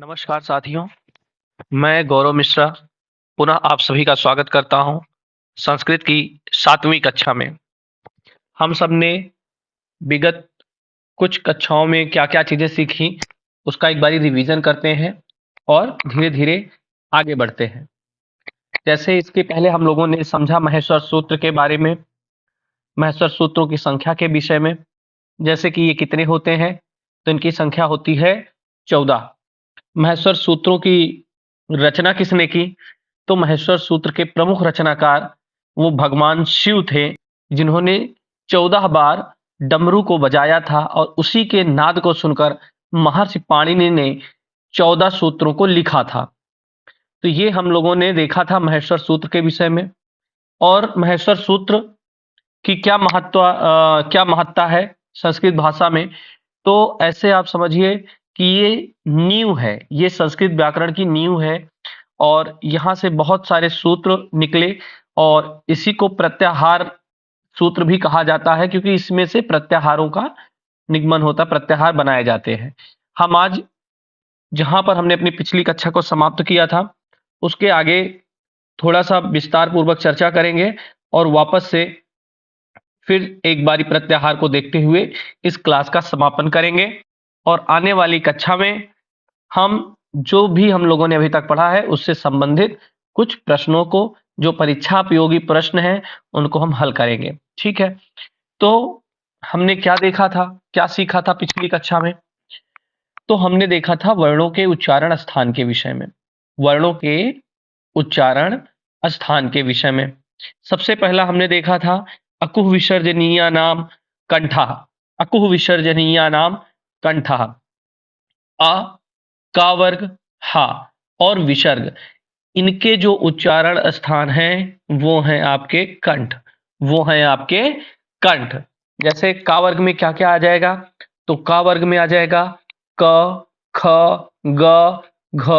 नमस्कार साथियों, मैं गौरव मिश्रा पुनः आप सभी का स्वागत करता हूं संस्कृत की 7वीं कक्षा में। हम सब ने विगत कुछ कक्षाओं में क्या-क्या चीज़ें सीखी, उसका एक बारी रिवीजन करते हैं और धीरे-धीरे आगे बढ़ते हैं। जैसे इसके पहले हम लोगों ने समझा महेश्वर सूत्र के बारे में, महेश्वर सूत्रों की संख्या के विषय में, जैसे कि ये कितने होते हैं, तो इनकी संख्या होती है 14। महेश्वर सूत्रों की रचना किसने की? तो महेश्वर सूत्र के प्रमुख रचनाकार वो भगवान शिव थे, जिन्होंने 14 बार डमरू को बजाया था और उसी के नाद को सुनकर महर्षि पाणिनि ने 14 सूत्रों को लिखा था। तो ये हम लोगों ने देखा था महेश्वर सूत्र के विषय में। और महेश्वर सूत्र की क्या महत्ता है संस्कृत भाषा में, तो ऐसे आप समझिए कि ये नींव है, ये संस्कृत व्याकरण की नींव है और यहाँ से बहुत सारे सूत्र निकले और इसी को प्रत्याहार सूत्र भी कहा जाता है, क्योंकि इसमें से प्रत्याहारों का निगमन होता है, प्रत्याहार बनाए जाते हैं। हम आज जहाँ पर हमने अपनी पिछली कक्षा को समाप्त किया था, उसके आगे थोड़ा-सा विस्तार पूर्वक चर्चा करेंगे और वापस से फिर एक बारी प्रत्याहार को देखते हुए इस क्लास का समापन करेंगे और आने वाली कक्षा में हम जो भी हम लोगों ने अभी तक पढ़ा है उससे संबंधित कुछ प्रश्नों को, जो परीक्षा उपयोगी प्रश्न हैं, उनको हम हल करेंगे। ठीक है, तो हमने क्या देखा था, क्या सीखा था पिछली कक्षा में? तो हमने देखा था वर्णों के उच्चारण स्थान के विषय में, वर्णों के उच्चारण स्थान के विषय में। सबसे पहला हमने देखा था अकुह विसर्जनीया नाम कंठा, अकुह विसर्जनीया नाम कंठा, अ, का वर्ग, हा और विसर्ग, इनके जो उच्चारण स्थान हैं वो हैं आपके कंठ, वो हैं आपके कंठ। जैसे का वर्ग में क्या क्या आ जाएगा? तो का वर्ग में आ जाएगा क, ख, ग, घ,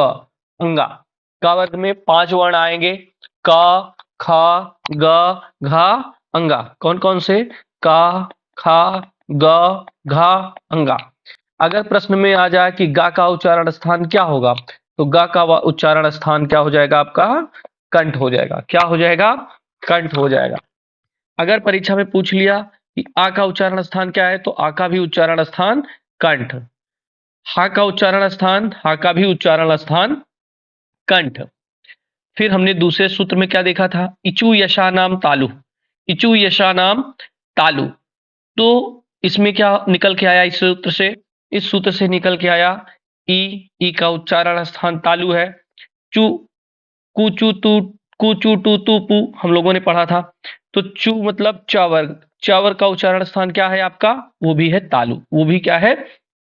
अंगा। का वर्ग में 5 वर्ण आएंगे, क, ख, ग, घ, अंगा। कौन कौन से? का, खा, ग, घ, अंगा। अगर प्रश्न में आ जाए कि गा का उच्चारण स्थान क्या होगा, तो गा का उच्चारण स्थान क्या हो जाएगा आपका? कंठ हो जाएगा। क्या हो जाएगा? कंठ हो जाएगा। अगर परीक्षा में पूछ लिया कि आ का उच्चारण स्थान क्या है, तो आ का भी उच्चारण स्थान कंठ। हा का उच्चारण स्थान, हा का भी उच्चारण स्थान कंठ। फिर हमने दूसरे सूत्र में क्या देखा था? इचु यशा नाम तालु, इचु यशा नाम तालु। तो इसमें क्या निकल के आया इस सूत्र से? इस सूत्र से निकल के आया ई का उच्चारण स्थान तालु है। चू, कुचू तू, कुचू टू तू पू हम लोगों ने पढ़ा था। तो चू मतलब च वर्ग, च वर्ग का उच्चारण स्थान क्या है आपका? वो भी है तालु, वो भी क्या है?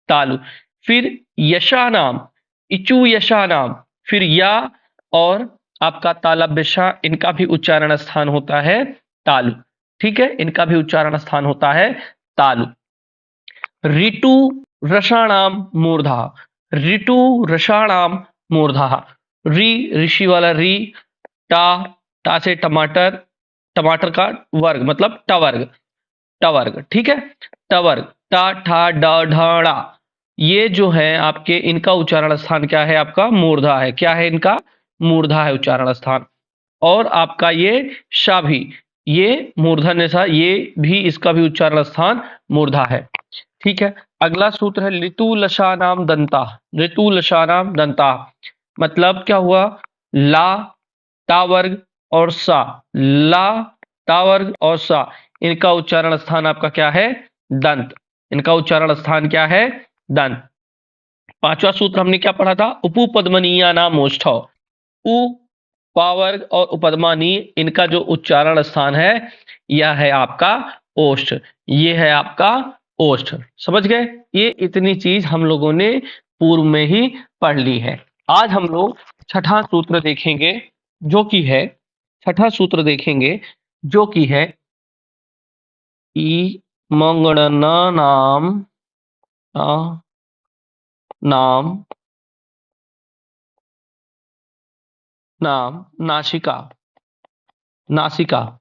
तालु। फिर यशा नाम, इचू यशा नाम, फिर या और आपका तालव्य शा, इनका भी उच्चारण स्थान होता है तालु। ठीक है, इनका भी उच्चारण स्थान होता है तालु। ऋतु रसाणाम मूर्धा, ऋतु रसाणाम मूर्धा, री ऋषि वाला री, टा, टा से टमाटर, टमाटर का वर्ग मतलब टवर्ग, टवर्ग। ठीक है, टवर्ग, टा ठा ड ढ ड़ा, ये जो है आपके, इनका उच्चारण स्थान क्या है आपका? मूर्धा है। क्या है इनका? मूर्धा है उच्चारण स्थान। और आपका ये शा भी, ये मूर्धन्य सा, ये भी, इसका भी उच्चारण स्थान मूर्धा है। ठीक है, अगला सूत्र है ऋतु लशा नाम दंता, ऋतु लशा नाम दंता, मतलब क्या हुआ? ला, ता वर्ग और सा, ला, ता वर्ग और सा, इनका उच्चारण स्थान आपका क्या है? दंत, इनका उच्चारण स्थान क्या है? दंत। पांचवा सूत्र हमने क्या पढ़ा था? उपु पद्मनीया नाम ओष्ठौ, उ, पा वर्ग और उपदमानी, इनका जो उच्चारण स्थान है यह है आपका ओष्ठ, ये है आपका ओष्ठ। समझ गए? ये इतनी चीज हम लोगों ने पूर्व में ही पढ़ ली है। आज हम लोग छठा सूत्र देखेंगे, जो कि है, छठा सूत्र देखेंगे जो कि है ई मंगणना नाम, नाम, नाम नासिका, नासिका,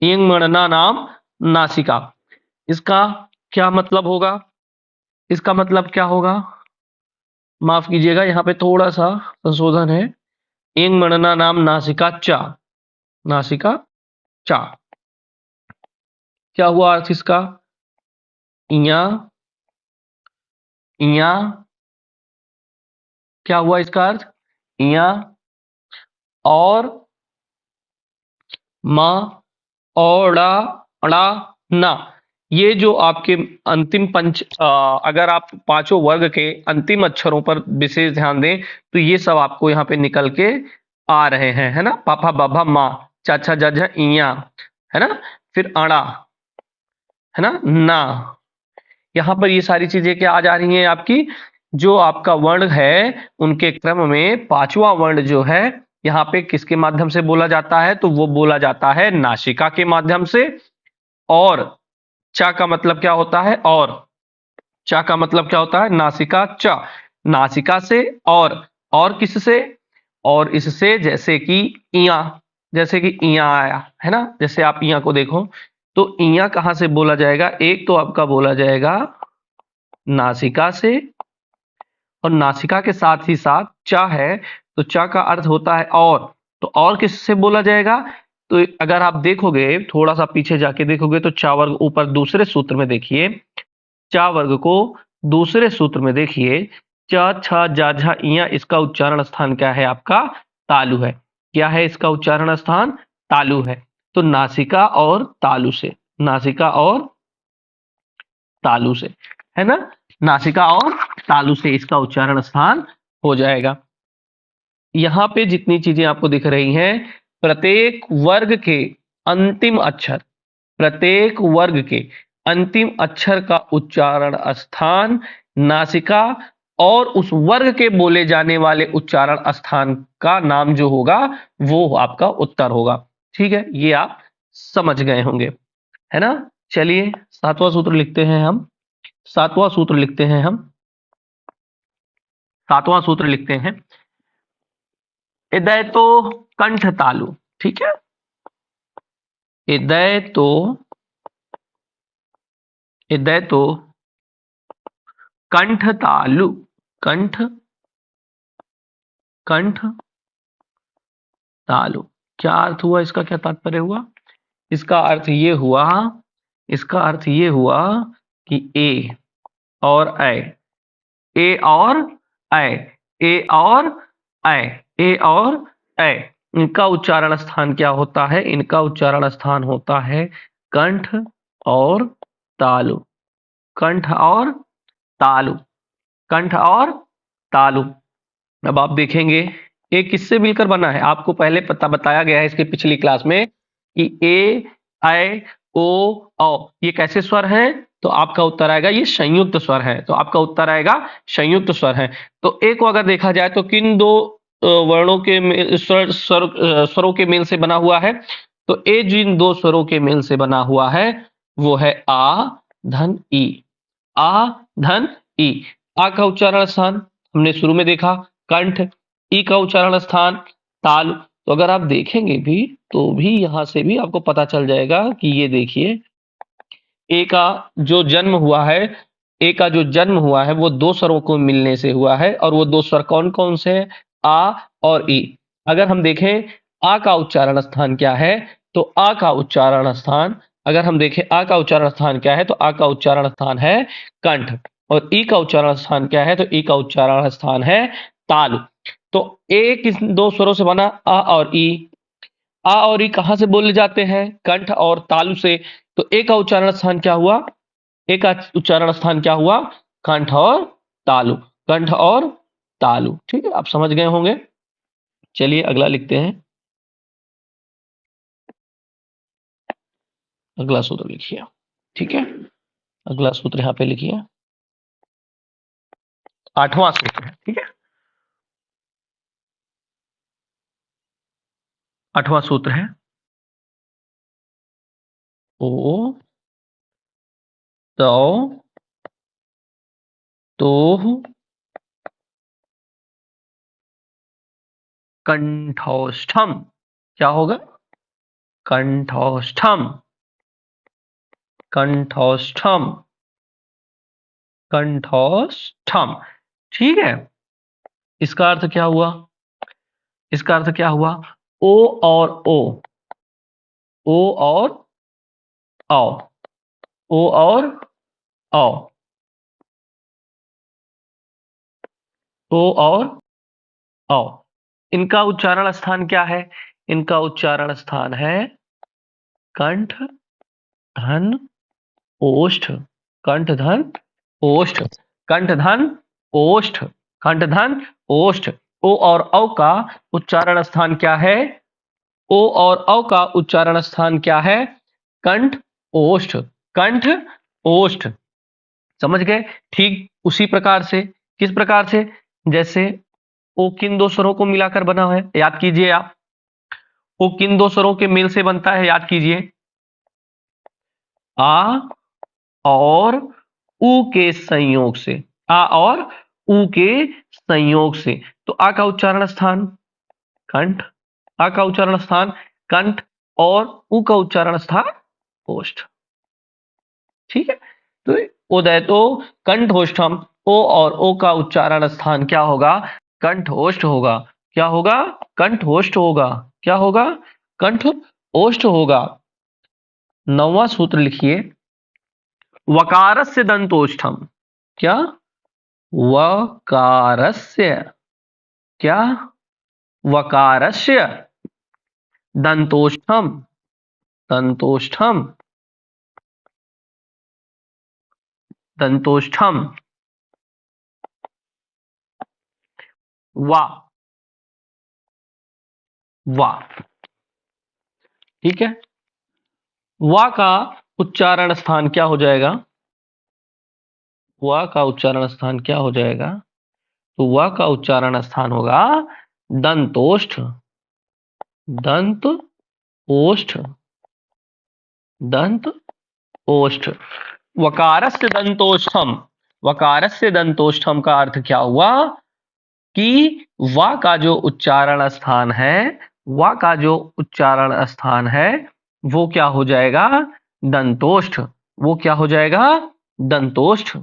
इंग मणना नाम नासिका। इसका क्या मतलब होगा? इसका मतलब क्या होगा? माफ कीजिएगा, यहाँ पे थोड़ा सा संशोधन है। इंग मणना नाम नासिका चा, नासिका चा। क्या हुआ अर्थ इसका? इया, इया। क्या हुआ इसका अर्थ? इया और मा औड़ा अड़ा ना। ये जो आपके अंतिम अगर आप पांचों वर्ग के अंतिम अक्षरों पर विशेष ध्यान दें तो ये सब आपको यहाँ पे निकल के आ रहे हैं, है ना। पापा बाबा माँ, चाचा जाजा इया, है ना। फिर अड़ा, है ना, ना। यहाँ पर ये सारी चीजें क्या आ जा रही हैं आपकी? जो आपका वर्ण है उनके क्रम में पांचवा वर्ण जो है यहाँ पे किसके माध्यम से बोला जाता है? तो वो बोला जाता है नासिका के माध्यम से। और चा का मतलब क्या होता है? चा का मतलब क्या होता है? नासिका चा, नासिका से। और किससे? और इससे, जैसे कि इया, जैसे कि इया आया, है ना। जैसे आप इया को देखो तो इया कहां से बोला जाएगा? एक तो आपका बोला जाएगा नासिका से, और नासिका के साथ ही साथ चा है, तो चा का अर्थ होता है और। तो और किससे बोला जाएगा? तो अगर आप देखोगे, थोड़ा सा पीछे जाके देखोगे तो चा वर्ग ऊपर दूसरे सूत्र में देखिए, चा वर्ग को दूसरे सूत्र में देखिए, च छ जा झा इया, इसका उच्चारण स्थान क्या है आपका? तालु है। क्या है इसका उच्चारण स्थान? तालु है। तो नासिका और तालु से, नासिका और तालु से, है ना। नासिका और तालु से इसका उच्चारण स्थान हो जाएगा। यहाँ पे जितनी चीजें आपको दिख रही हैं, प्रत्येक वर्ग के अंतिम अक्षर, प्रत्येक वर्ग के अंतिम अक्षर का उच्चारण स्थान नासिका, और उस वर्ग के बोले जाने वाले उच्चारण स्थान का नाम जो होगा वो आपका उत्तर होगा। ठीक है, ये आप समझ गए होंगे, है ना। चलिए सातवां सूत्र लिखते हैं हम। सातवां सूत्र लिखते हैं हम। सातवां सूत्र लिखते हैं, हृदय तो कंठ तालु। ठीक है, हृदय तो, हृदय तो कंठ तालु, कंठ, कंठ तालु। क्या अर्थ हुआ इसका? क्या तात्पर्य हुआ इसका? अर्थ ये हुआ, इसका अर्थ ये हुआ कि ए और ऐ, ए और ऐ, ए और ऐ, ए और ऐ, इनका उच्चारण स्थान क्या होता है? इनका उच्चारण स्थान होता है कंठ और तालु, कंठ और तालु, कंठ और तालु। अब आप देखेंगे ये किससे मिलकर बना है? आपको पहले पता बताया गया है इसके पिछली क्लास में कि ए, ऐ, ओ, औ ये कैसे स्वर हैं? तो आपका उत्तर आएगा ये संयुक्त स्वर है। तो आपका उत्तर आएगा संयुक्त स्वर है। तो एक को अगर देखा जाए तो किन दो वर्णों के स्वरों के मेल से बना हुआ है? तो ए जिन दो स्वरों के मेल से बना हुआ है वो है आ धन ई, आ धन ई। आ का उच्चारण स्थान हमने शुरू में देखा कंठ, ई का उच्चारण स्थान ताल। तो अगर आप देखेंगे भी तो भी यहां से भी आपको पता चल जाएगा कि ये देखिए ए का जो जन्म हुआ है, ए का जो जन्म हुआ है वो दो स्वरों को मिलने से हुआ है, और वो दो स्वर कौन कौन से हैं? आ और ई। अगर हम देखें आ का उच्चारण स्थान क्या है, तो आ का उच्चारण स्थान, अगर हम देखें आ का उच्चारण स्थान क्या है, तो आ का उच्चारण स्थान है कंठ, और ई का उच्चारण स्थान क्या है? तो ई का उच्चारण स्थान है तालु। तो ए किस दो स्वरों से बना? आ और ई। आ और ई कहां से बोले जाते हैं? कंठ और तालु से। तो ए का उच्चारण स्थान क्या हुआ? ए का उच्चारण स्थान क्या हुआ? कंठ और तालु, कंठ और तालु। ठीक है, आप समझ गए होंगे। चलिए अगला लिखते हैं। अगला सूत्र लिखिए। ठीक है, अगला सूत्र यहां पे लिखिए, आठवां सूत्र है। ठीक है, आठवां सूत्र है ओ, तो, तोह, कंठोष्ठम। क्या होगा? कंठोष्ठम, कंठोष्ठम, कंठोष्ठम। ठीक है, इसका अर्थ क्या हुआ? इसका अर्थ क्या हुआ? ओ और ओ, ओ और औ, ओ और औ, ओ और औ, इनका उच्चारण स्थान क्या है? इनका उच्चारण स्थान है कंठ, धन, ओष्ठ। कंठ, धन, ओष्ठ। कंठ, धन, ओष्ठ। कंठ, धन, ओष्ठ। ओ और औ का उच्चारण स्थान क्या है? ओ और औ का उच्चारण स्थान क्या है? कंठ, ओष्ठ। कंठ, ओष्ठ। समझ गए? ठीक उसी प्रकार से, किस प्रकार से? जैसे ओ किन दो स्वरों को मिलाकर बना है? याद कीजिए आप। ओ किन दो स्वरों के मेल से बनता है? याद कीजिए। आ और उ के संयोग से। आ और उ के संयोग से। तो आ का उच्चारण स्थान कंठ, आ का उच्चारण स्थान कंठ और उ का उच्चारण स्थान ओष्ठ। ठीक है, तो उदय तो कंठोष्ठम, ओ और ओ का उच्चारण स्थान क्या होगा? कंठोष्ठ होगा। क्या होगा? कंठोष्ठ होगा। क्या होगा? कंठ ओष्ठ होगा। 9वां सूत्र लिखिए, वकारस्य दंतोष्ठम। क्या? वकारस्य। क्या? वकारस्य दंतोष्ठम। दंतोष्ठम। दंतोष्ठम। वा, वा। ठीक है, वा का उच्चारण स्थान क्या हो जाएगा? वा का उच्चारण स्थान क्या हो जाएगा? तो वा का उच्चारण स्थान होगा दंतोष्ठ। दंत ओष्ठ। दंत ओष्ठ। वकारस्य दंतोष्ठम। वकारस्य दंतोष्ठम का अर्थ क्या हुआ? कि वा का जो उच्चारण स्थान है, वा का जो उच्चारण स्थान है वो क्या हो जाएगा? दंतोष्ठ। वो क्या हो जाएगा? दंतोष्ठ।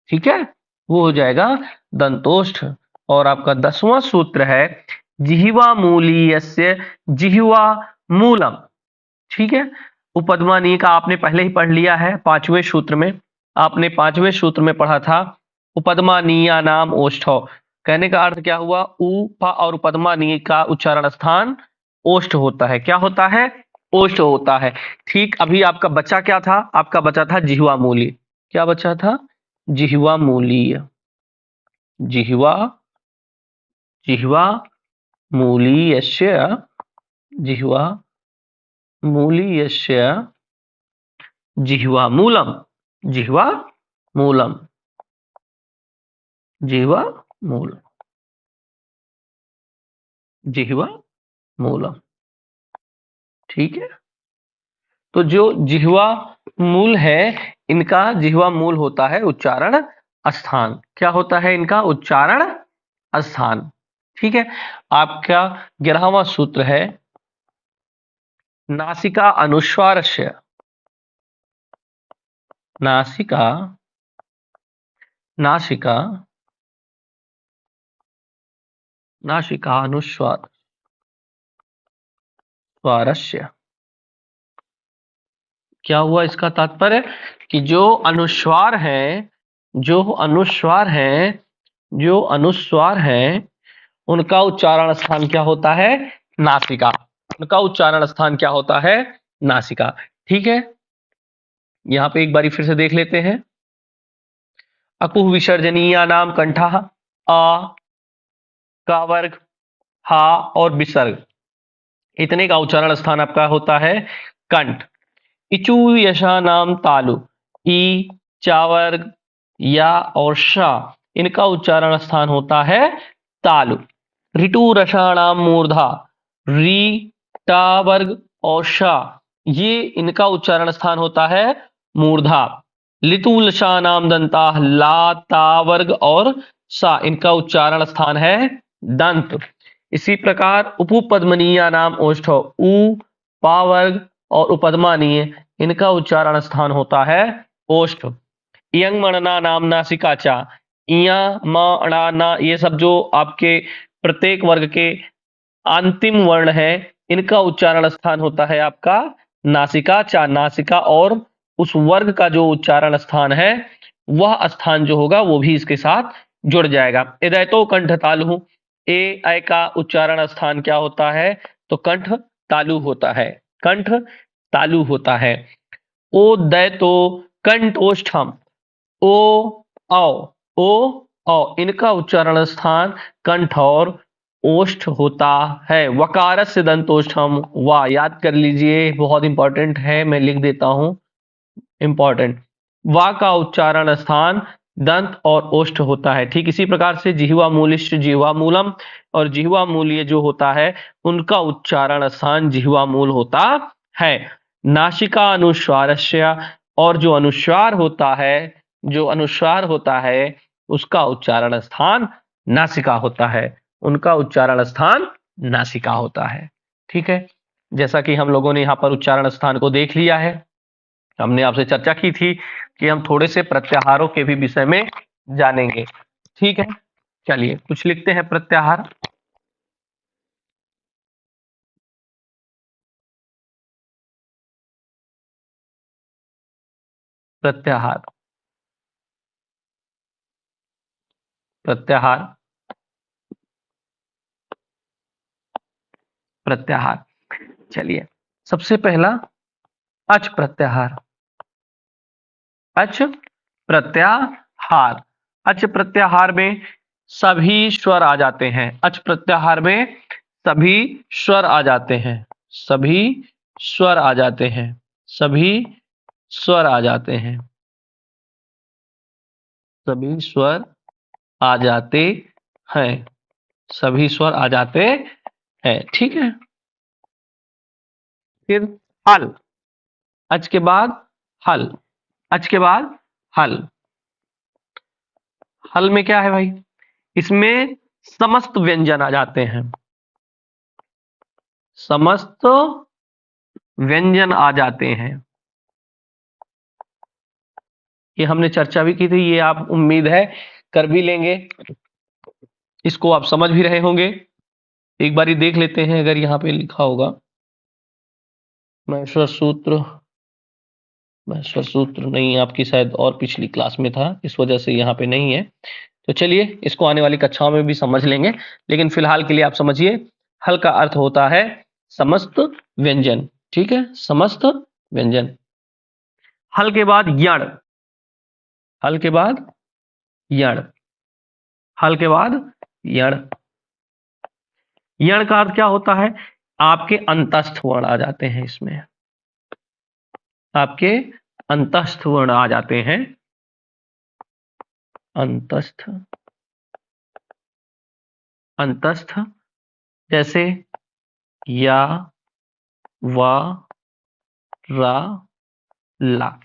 ठीक है, वो हो जाएगा दंतोष्ठ। और आपका 10वां सूत्र है, जिह्वा मूलीयस्य जिह्वा मूलम। ठीक है, उपपदमानीय का आपने पहले ही पढ़ लिया है 5वें सूत्र में। आपने 5वें सूत्र में पढ़ा था उपपदमानीया नाम ओष्ठौ। कहने का अर्थ क्या हुआ? उ, प और उपपदमानीय का उच्चारण स्थान ओष्ठ होता है। क्या होता है? ओष्ठ होता है। ठीक, अभी आपका बचा क्या था? आपका बचा था जिह्वा मूली। क्या बचा था? जिह्वा मूलीय। जिह्वा, जिह्वा मूलीयस्य, जिह्वा मूलीयस्य जिह्वा मूलम। जिह्वा मूलम। जिह्वा मूलम। जिह्वा मूलम। ठीक है, तो जो जिह्वा मूल है, इनका जिह्वा मूल होता है उच्चारण स्थान। क्या होता है इनका? उच्चारण स्थान। ठीक है, आपका 11वां सूत्र है, नासिका अनुस्वारस्य। नासिका, नासिका, नासिका अनुस्वार स्वारस्य। क्या हुआ इसका तात्पर्य? कि जो अनुस्वार है, जो अनुस्वार है, जो अनुस्वार है, उनका उच्चारण स्थान क्या होता है? नासिका। उनका उच्चारण स्थान क्या होता है? नासिका। ठीक है, यहां पे एक बारी फिर से देख लेते हैं। अकुह विसर्जनीया नाम कंठा, अ का वर्ग, हा और विसर्ग, इतने का उच्चारण स्थान आपका होता है कंठ। इचु यशा नाम तालु, ई, चा वर्ग, या और शा, इनका उच्चारण स्थान होता है तालु। ऋतु रसाणाम मूर्धा, री, टा वर्ग और शा, ये इनका उच्चारण स्थान होता है मूर्धा। लितुलशा नाम दंता, ला, ता वर्ग और सा, इनका उच्चारण स्थान है दंत। इसी प्रकार उपपद्मनीया नाम ओष्ठ, उ, पा वर्ग और उपपद्मानीय, इनका उच्चारण स्थान होता है ओष्ठ। यंग मणना नाम नासिकाचा, इया, म, णा, ना, ये सब जो आपके प्रत्येक वर्ग के अंतिम वर्ण है, इनका उच्चारण स्थान होता है आपका नासिका, नासिका, और उस वर्ग का जो उच्चारण स्थान है वह स्थान जो होगा वो भी इसके साथ जुड़ जाएगा। इदैतो कंठ तालु, ए ऐ का उच्चारण स्थान क्या होता है? तो कंठ तालु होता है, कंठ तालु होता है। ओ दैतो कंठोष्ठम, ओ औ, ओ औ, इनका उच्चारण स्थान कंठ और ओष्ठ होता है। वकारस्य दंतोष्ठम, वाह, याद कर लीजिए, बहुत इंपॉर्टेंट है, मैं लिख देता हूं, इंपॉर्टेंट। वा का उच्चारण स्थान दंत और ओष्ठ होता है। ठीक इसी प्रकार से जिह्वा मूलिश्च जिह्वा मूलम, और जिह्वा मूल्य जो होता है उनका उच्चारण स्थान जिह्वा मूल होता है। नासिका अनुस्वारस्य, और जो अनुस्वार होता है, जो अनुस्वार होता है उसका उच्चारण स्थान नासिका होता है, उनका उच्चारण स्थान नासिका होता है। ठीक है, जैसा कि हम लोगों ने यहाँ पर उच्चारण स्थान को देख लिया है, हमने आपसे चर्चा की थी कि हम थोड़े से प्रत्याहारों के भी विषय में जानेंगे। ठीक है, चलिए कुछ लिखते हैं प्रत्याहार। प्रत्याहार, प्रत्याहार, प्रत्याहार। चलिए, सबसे पहला अच प्रत्याहार, अच प्रत्याहार। अच प्रत्याहार में सभी स्वर आ जाते हैं, अच प्रत्याहार में सभी स्वर आ जाते हैं, सभी स्वर आ जाते हैं, सभी स्वर आ जाते हैं, सभी स्वर आ जाते हैं, सभी स्वर आ जाते हैं। ठीक है, फिर हल, अच के बाद हल, अच के बाद हल। हल में क्या है भाई? इसमें समस्त व्यंजन आ जाते हैं, समस्त व्यंजन आ जाते हैं। ये हमने चर्चा भी की थी, ये आप उम्मीद है कर भी लेंगे, इसको आप समझ भी रहे होंगे। एक बार देख लेते हैं, अगर यहाँ पे लिखा होगा महेश्वर सूत्र, महेश्वर सूत्र नहीं, आपकी शायद और पिछली क्लास में था, इस वजह से यहाँ पे नहीं है। तो चलिए इसको आने वाली कक्षाओं में भी समझ लेंगे, लेकिन फिलहाल के लिए आप समझिए, हल का अर्थ होता है समस्त व्यंजन। ठीक है, समस्त व्यंजन। हल के बाद यण, हल के बाद यण, हल के बाद यण। यण का अर्थ क्या होता है? आपके अंतस्थ वर्ण आ जाते हैं इसमें, आपके अंतस्थ वर्ण आ जाते हैं, अंतस्थ, अंतस्थ, जैसे या, वा, रा, ला।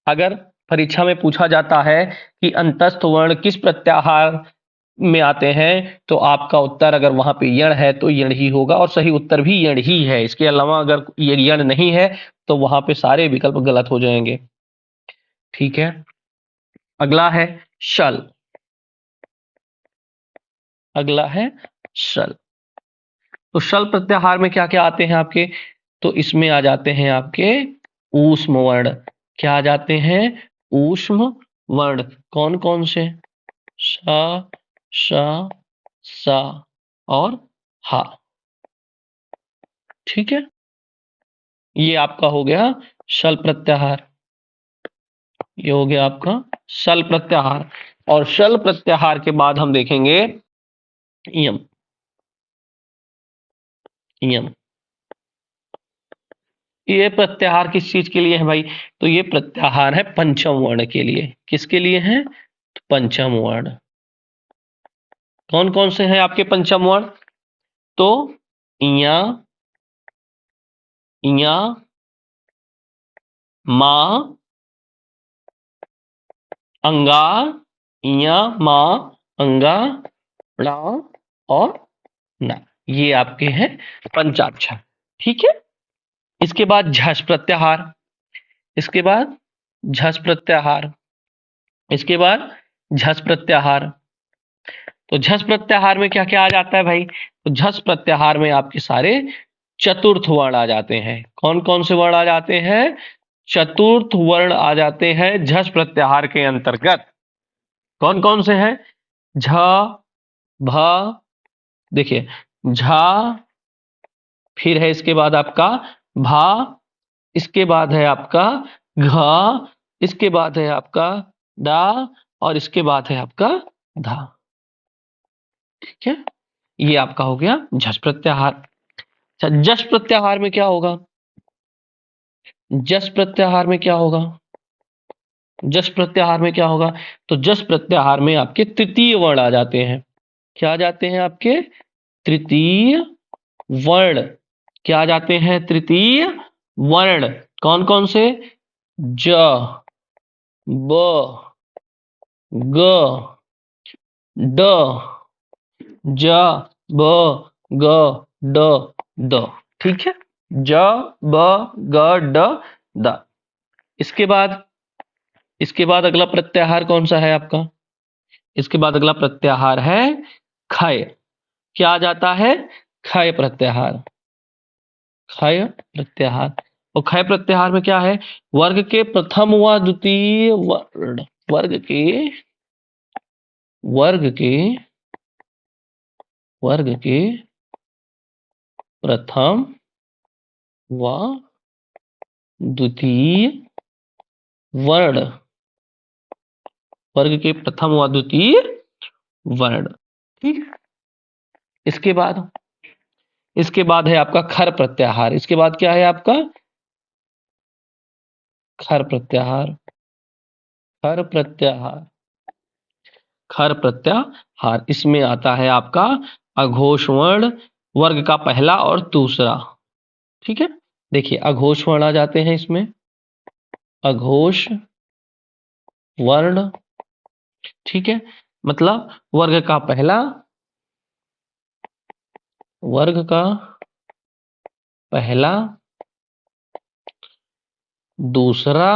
अगर परीक्षा में पूछा जाता है कि अंतस्थ वर्ण किस प्रत्याहार में आते हैं, तो आपका उत्तर अगर वहां पे यण है तो यण ही होगा, और सही उत्तर भी यण ही है। इसके अलावा अगर ये यण नहीं है तो वहां पे सारे विकल्प गलत हो जाएंगे। ठीक है, अगला है शल, अगला है शल। तो शल प्रत्याहार में क्या क्या आते हैं आपके? तो इसमें आ जाते हैं आपके ऊष्म वर्ण। क्या आ जाते हैं? ऊष्म वर्ण। कौन कौन से? श, श, सा और हा। ठीक है, ये आपका हो गया शल प्रत्याहार, ये हो गया आपका शल प्रत्याहार। और शल प्रत्याहार के बाद हम देखेंगे यम, यम। ये प्रत्याहार किस चीज के लिए है भाई? तो ये प्रत्याहार है पंचम वर्ण के लिए। किसके लिए है? तो पंचम वर्ण। कौन कौन से हैं आपके पंचम वर्ण? तो इया, इया, मा, अंगा, इया, मा, अंगा, ड़ा और ना, ये आपके हैं पंचाक्षर। ठीक है, इसके बाद झस प्रत्याहार, इसके बाद झस प्रत्याहार, इसके बाद झस प्रत्याहार। तो झस प्रत्याहार में क्या क्या आ जाता है भाई? तो झस प्रत्याहार में आपके सारे चतुर्थ वर्ण आ जाते हैं। कौन कौन से वर्ण आ जाते हैं? चतुर्थ वर्ण आ जाते हैं झस प्रत्याहार के अंतर्गत। कौन कौन से हैं? झ, भ, देखिए झा, फिर है इसके बाद आपका भा, इसके बाद है आपका घ, इसके बाद है आपका डा, और इसके बाद है आपका धा। ठीक है, ये आपका हो गया झस प्रत्याहार। अच्छा, जस प्रत्याहार में क्या होगा? जस प्रत्याहार में क्या होगा? जस प्रत्याहार में क्या होगा? तो जस प्रत्याहार में आपके तृतीय वर्ण आ जाते हैं। क्या आ जाते हैं आपके? तृतीय वर्ण। क्या आ जाते हैं? तृतीय वर्ण। कौन कौन से? ज, ब, ग, ड, ज, ब, ग, ड, द। ठीक है, ज, ब, ग, ड, द। इसके बाद अगला प्रत्याहार कौन सा है आपका? इसके बाद अगला प्रत्याहार है क्षय। क्या आ जाता है? क्षय प्रत्याहार। क्षय प्रत्याहार। और क्षय प्रत्याहार में क्या है? वर्ग के प्रथम व द्वितीय वर्ण, वर्ग के प्रथम व द्वितीय वर्ण, वर्ग के प्रथम व द्वितीय वर्ण। ठीक है, इसके बाद है आपका खर प्रत्याहार। इसके बाद क्या है आपका? खर प्रत्याहार। खर प्रत्याहार, खर प्रत्याहार इसमें आता है आपका अघोष वर्ण, वर्ग का पहला और दूसरा। ठीक है, देखिए अघोष वर्ण आ जाते हैं इसमें। अघोष वर्ण, ठीक है, मतलब वर्ग का पहला, वर्ग का पहला, दूसरा,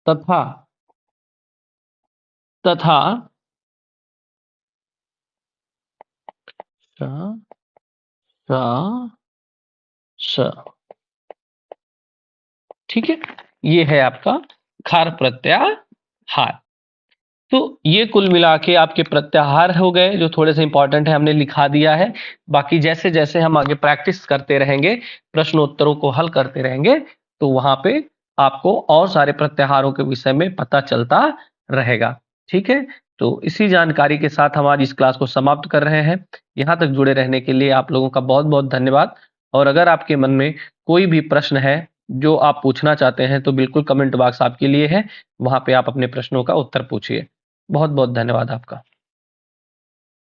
तथा तथा श, श, श। ठीक है, ये है आपका खार प्रत्याहार। तो ये कुल मिला के आपके प्रत्याहार हो गए, जो थोड़े से इंपॉर्टेंट है हमने लिखा दिया है। बाकी जैसे जैसे हम आगे प्रैक्टिस करते रहेंगे, प्रश्नोत्तरों को हल करते रहेंगे, तो वहां पे आपको और सारे प्रत्याहारों के विषय में पता चलता रहेगा। ठीक है, तो इसी जानकारी के साथ हम आज इस क्लास को समाप्त कर रहे हैं। यहाँ तक जुड़े रहने के लिए आप लोगों का बहुत बहुत धन्यवाद। और अगर आपके मन में कोई भी प्रश्न है जो आप पूछना चाहते हैं, तो बिल्कुल कमेंट बॉक्स आपके लिए है, वहां पे आप अपने प्रश्नों का उत्तर पूछिए। बहुत बहुत धन्यवाद आपका।